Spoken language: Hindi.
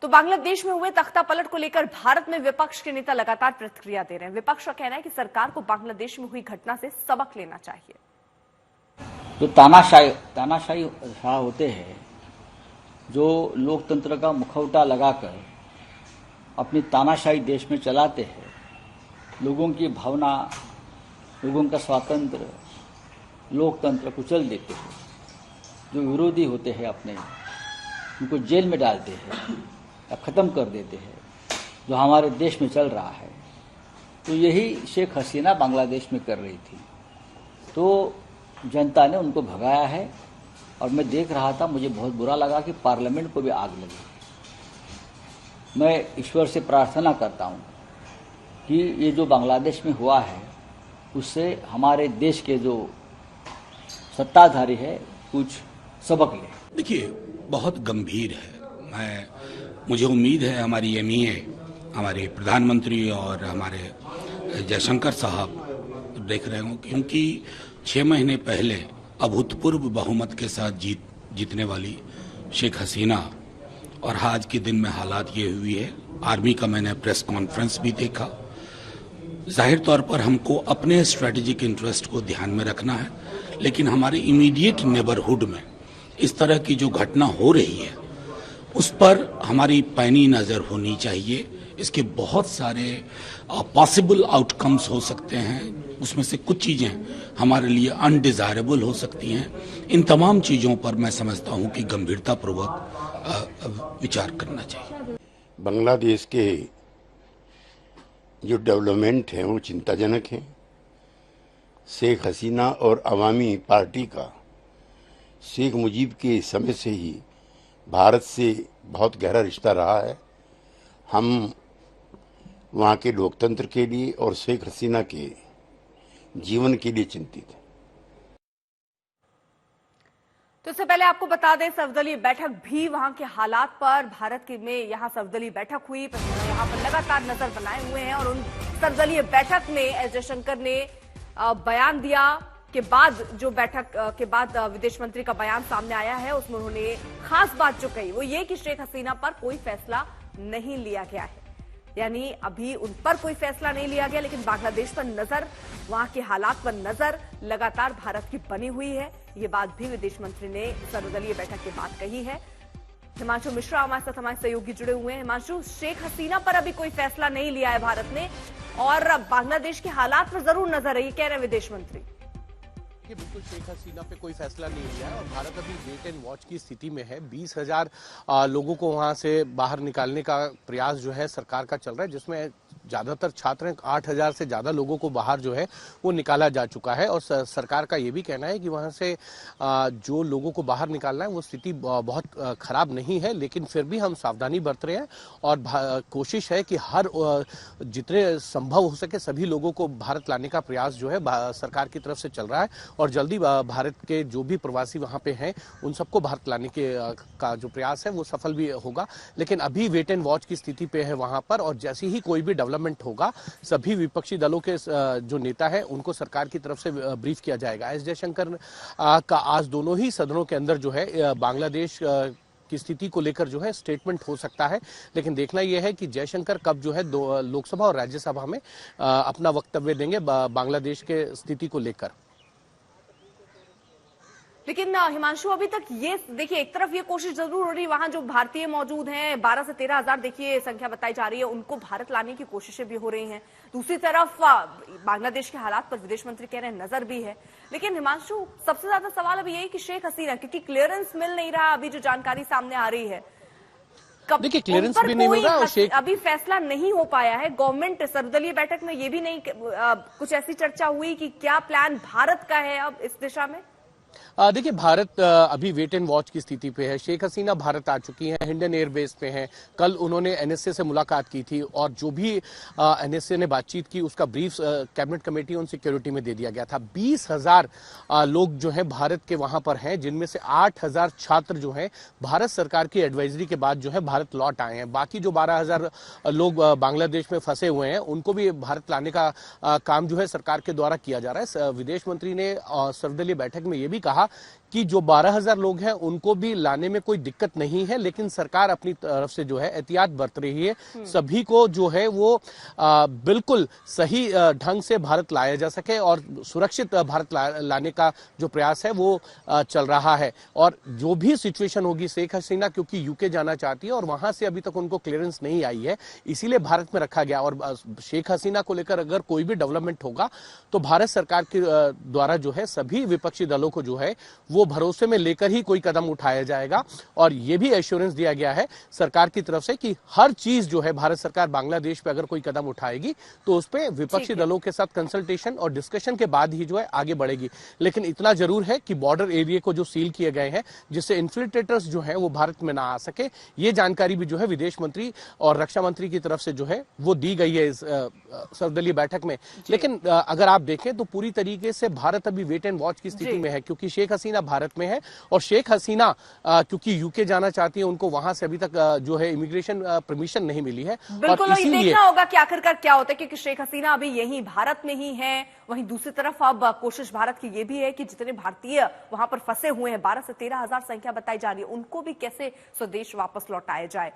तो बांग्लादेश में हुए तख्ता पलट को लेकर भारत में विपक्ष के नेता लगातार प्रतिक्रिया दे रहे हैं। विपक्ष का कहना है कि सरकार को बांग्लादेश में हुई घटना से सबक लेना चाहिए। जो तानाशाही शाह होते हैं, जो लोकतंत्र का मुखौटा लगाकर अपनी तानाशाही देश में चलाते हैं, लोगों की भावना, लोगों का स्वातंत्र, लोकतंत्र कुचल देते हैं। जो विरोधी होते हैं अपने, उनको जेल में डालते हैं या ख़त्म कर देते हैं, जो हमारे देश में चल रहा है। तो यही शेख हसीना बांग्लादेश में कर रही थी। तो जनता ने उनको भगाया है और मैं देख रहा था, मुझे बहुत बुरा लगा कि पार्लियामेंट को भी आग लगी। मैं ईश्वर से प्रार्थना करता हूँ कि ये जो बांग्लादेश में हुआ है उससे हमारे देश के जो सत्ताधारी है कुछ सबक ले। देखिए, बहुत गंभीर है। मुझे उम्मीद है हमारी एमईए, हमारे प्रधानमंत्री और हमारे जयशंकर साहब देख रहे हों, क्योंकि 6 महीने पहले अभूतपूर्व बहुमत के साथ जीतने वाली शेख हसीना और आज के दिन में हालात ये हुई है। आर्मी का मैंने प्रेस कॉन्फ्रेंस भी देखा। जाहिर तौर पर हमको अपने स्ट्रेटेजिक इंटरेस्ट को ध्यान में रखना है, लेकिन हमारे इमीडिएट नेबरहुड में इस तरह की जो घटना हो रही है उस पर हमारी पैनी नज़र होनी चाहिए। इसके बहुत सारे पॉसिबल आउटकम्स हो सकते हैं, उसमें से कुछ चीज़ें हमारे लिए अनडिजायरेबल हो सकती हैं। इन तमाम चीज़ों पर मैं समझता हूं कि गंभीरतापूर्वक विचार करना चाहिए। बांग्लादेश के जो डेवलपमेंट हैं वो चिंताजनक हैं। शेख हसीना और अवामी पार्टी का शेख मुजीब के समय से ही भारत से बहुत गहरा रिश्ता रहा है। हम वहाँ के लोकतंत्र के लिए और शेख हसीना के जीवन के लिए चिंतित हैं। तो इससे पहले आपको बता दें, सर्वदलीय बैठक भी वहां के हालात पर भारत में यहाँ सर्वदलीय बैठक हुई, यहाँ पर लगातार नजर बनाए हुए हैं। और उन सर्वदलीय बैठक में एस जयशंकर ने बयान दिया के बाद, जो बैठक के बाद विदेश मंत्री का बयान सामने आया है, उसमें उन्होंने खास बात जो कही वो ये कि शेख हसीना पर कोई फैसला नहीं लिया गया है। यानी अभी उन पर कोई फैसला नहीं लिया गया, लेकिन बांग्लादेश पर नजर, वहां के हालात पर नजर लगातार भारत की बनी हुई है। ये बात भी विदेश मंत्री ने सर्वदलीय बैठक के बाद कही है। हिमांशु मिश्रा हमारे साथ, हमारे सहयोगी जुड़े हुए हैं। हिमांशु, शेख हसीना पर अभी कोई फैसला नहीं लिया है भारत ने, और बांग्लादेश के हालात पर जरूर नजर है, ये कह रहे हैं विदेश मंत्री। बिल्कुल, शेख हसीना पे कोई फैसला नहीं लिया है और भारत अभी वेट एंड वॉच की स्थिति में है। 20,000 लोगों को वहां से बाहर निकालने का प्रयास जो है सरकार का चल रहा है, जिसमें ज्यादातर छात्र हैं। 8,000 से ज्यादा लोगों को बाहर जो है वो निकाला जा चुका है। और सरकार का ये भी कहना है कि वहां से जो लोगों को बाहर निकालना है वो स्थिति बहुत खराब नहीं है, लेकिन फिर भी हम सावधानी बरत रहे हैं और कोशिश है कि हर जितने संभव हो सके सभी लोगों को भारत लाने का प्रयास जो है सरकार की तरफ से चल रहा है। और जल्दी भारत के जो भी प्रवासी वहां पे हैं उन सबको भारत लाने का जो प्रयास है वो सफल भी होगा। लेकिन अभी वेट एंड वॉच की स्थिति पे है वहां पर, और जैसे ही कोई भी डेवलपमेंट होगा सभी विपक्षी दलों के जो नेता है उनको सरकार की तरफ से ब्रीफ किया जाएगा। एस जयशंकर का आज दोनों ही सदनों के अंदर जो है बांग्लादेश की स्थिति को लेकर जो है स्टेटमेंट हो सकता है, लेकिन देखना यह है कि जयशंकर कब जो है लोकसभा और राज्यसभा में अपना वक्तव्य देंगे बांग्लादेश के स्थिति को लेकर। लेकिन हिमांशु, अभी तक ये देखिए, एक तरफ ये कोशिश जरूर हो रही है, वहां जो भारतीय मौजूद हैं 12 से 13,000 देखिए संख्या बताई जा रही है, उनको भारत लाने की कोशिशें भी हो रही हैं। दूसरी तरफ बांग्लादेश के हालात पर विदेश मंत्री कह रहे हैं नजर भी है। लेकिन हिमांशु, सबसे ज्यादा सवाल अभी यही कि शेख हसीना, क्योंकि क्लियरेंस मिल नहीं रहा, अभी जो जानकारी सामने आ रही है, देखिए क्लियरेंस भी नहीं मिल रहा और अभी फैसला नहीं हो पाया है। गवर्नमेंट सर्वदलीय बैठक में ये भी नहीं कुछ ऐसी चर्चा हुई कि क्या प्लान भारत का है अब इस दिशा में। देखिए, भारत अभी वेट एंड वॉच की स्थिति पे है। शेख हसीना भारत आ चुकी हैं, हिंडन एयरबेस पे हैं। कल उन्होंने एनएसए से मुलाकात की थी और जो भी एनएसए ने बातचीत की उसका brief cabinet committee on security में दे दिया गया था। 20,000 लोग जो हैं भारत के वहां पर हैं, जिनमें से 8,000 छात्र जो हैं भारत सरकार की एडवाइजरी के बाद जो है भारत लौट आए हैं। बाकी जो 12,000 लोग बांग्लादेश में फंसे हुए हैं उनको भी भारत लाने का काम जो है सरकार के द्वारा किया जा रहा है। विदेश मंत्री ने सर्वदलीय बैठक में ये भी कहा कि जो 12,000 लोग हैं उनको भी लाने में कोई दिक्कत नहीं है, लेकिन सरकार अपनी तरफ से जो है एहतियात बरत रही है, सभी को जो है वो बिल्कुल सही ढंग से भारत लाया जा सके और सुरक्षित भारत लाने का जो प्रयास है वो चल रहा है। और जो भी सिचुएशन होगी, शेख हसीना क्योंकि यूके जाना चाहती है और वहां से अभी तक उनको क्लियरेंस नहीं आई है, इसीलिए भारत में रखा गया। और शेख हसीना को लेकर अगर कोई भी डेवलपमेंट होगा तो भारत सरकार के द्वारा जो है सभी विपक्षी दलों को जो है वो भरोसे में लेकर ही कोई कदम उठाया जाएगा। और ये भी एश्योरेंस दिया गया है सरकार की तरफ से कि हर चीज जो है भारत सरकार बांग्लादेश पे अगर कोई कदम उठाएगी तो उस पे विपक्षी दलों के साथ कंसल्टेशन और डिस्कशन के बाद ही जो है आगे बढ़ेगी। लेकिन इतना जरूर है कि बॉर्डर एरिया को जो सील किए गए हैं जिससे इन्फिल्ट्रेटर्स जो है वो भारत में ना आ सके, ये जानकारी भी जो है विदेश मंत्री और रक्षा मंत्री की तरफ से जो है वो दी गई है इस सर्वदलीय बैठक में। लेकिन अगर आप देखें तो पूरी तरीके से भारत अभी वेट एंड वॉच की स्थिति में है, क्योंकि शेख हसीना भारत में है और शेख हसीना क्योंकि यूके जाना चाहती है, उनको वहां से अभी तक जो है इमिग्रेशन परमिशन नहीं मिली है। बिल्कुल, और देखना होगा कि आखिरकार क्या होता है, क्योंकि शेख हसीना अभी यहीं भारत में ही है। वहीं दूसरी तरफ अब कोशिश भारत की ये भी है कि जितने भारतीय वहां पर फंसे हुए हैं, 12 से 13 हजार संख्या बताई जा रही है, उनको भी कैसे स्वदेश वापस लौटाया जाए।